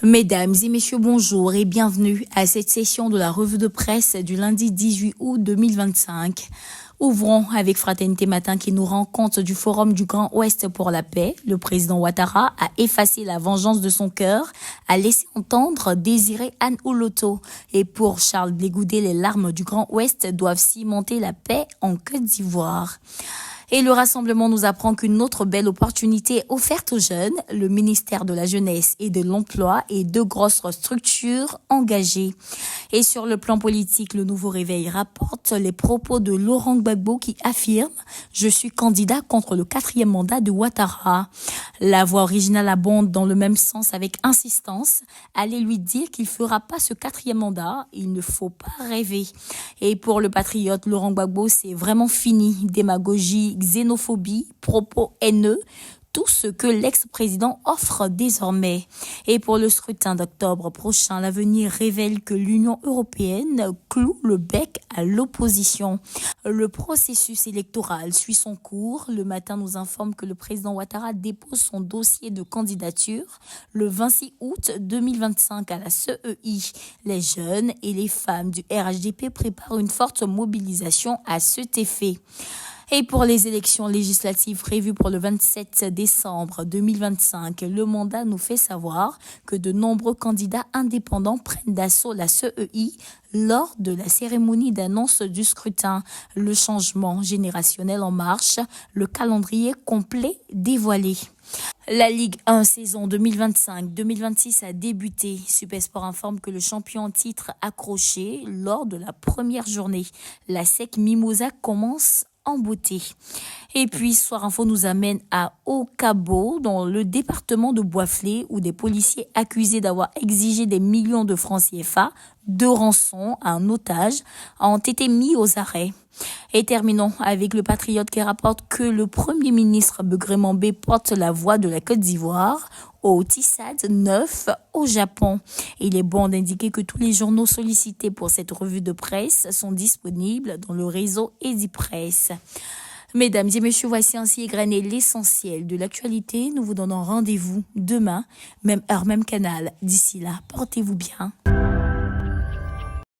Mesdames et messieurs, bonjour et bienvenue à cette session de la revue de presse du lundi 18 août 2025. Ouvrons avec Fraternité Matin qui nous rend compte du Forum du Grand Ouest pour la paix. Le président Ouattara a effacé la vengeance de son cœur, a laissé entendre désirer Anne Ouloto. Et pour Charles Blé Goudé, les larmes du Grand Ouest doivent cimenter la paix en Côte d'Ivoire. Et le rassemblement nous apprend qu'une autre belle opportunité est offerte aux jeunes. Le ministère de la Jeunesse et de l'Emploi et deux grosses structures engagées. Et sur le plan politique, le Nouveau Réveil rapporte les propos de Laurent Gbagbo qui affirme « Je suis candidat contre le 4e mandat de Ouattara ». La voix originale abonde dans le même sens avec insistance. Allez lui dire qu'il ne fera pas ce 4e mandat, il ne faut pas rêver. Et pour le patriote Laurent Gbagbo, c'est vraiment fini. Démagogie, xénophobie, propos haineux, tout ce que l'ex-président offre désormais. Et pour le scrutin d'octobre prochain, l'avenir révèle que l'Union européenne cloue le bec à l'opposition. Le processus électoral suit son cours. Le Matin nous informe que le président Ouattara dépose son dossier de candidature le 26 août 2025 à la CEI. Les jeunes et les femmes du RHDP préparent une forte mobilisation à cet effet. Et pour les élections législatives prévues pour le 27 décembre 2025, le mandat nous fait savoir que de nombreux candidats indépendants prennent d'assaut la CEI lors de la cérémonie d'annonce du scrutin. Le changement générationnel en marche, le calendrier complet dévoilé. La Ligue 1 saison 2025-2026 a débuté. Supersport informe que le champion en titre accroché lors de la première journée. La SEC Mimosa commence en beauté. Et puis, Soir Info nous amène à Okabo, dans le département de Boisflé, où des policiers accusés d'avoir exigé des millions de francs CFA de rançon à un otage ont été mis aux arrêts. Et terminons avec le Patriote qui rapporte que le Premier ministre Begré Mambé porte la voix de la Côte d'Ivoire au TISAD 9 au Japon. Il est bon d'indiquer que tous les journaux sollicités pour cette revue de presse sont disponibles dans le réseau EasyPress. Mesdames et messieurs, voici ainsi égrené l'essentiel de l'actualité. Nous vous donnons rendez-vous demain, même heure, même canal. D'ici là, portez-vous bien.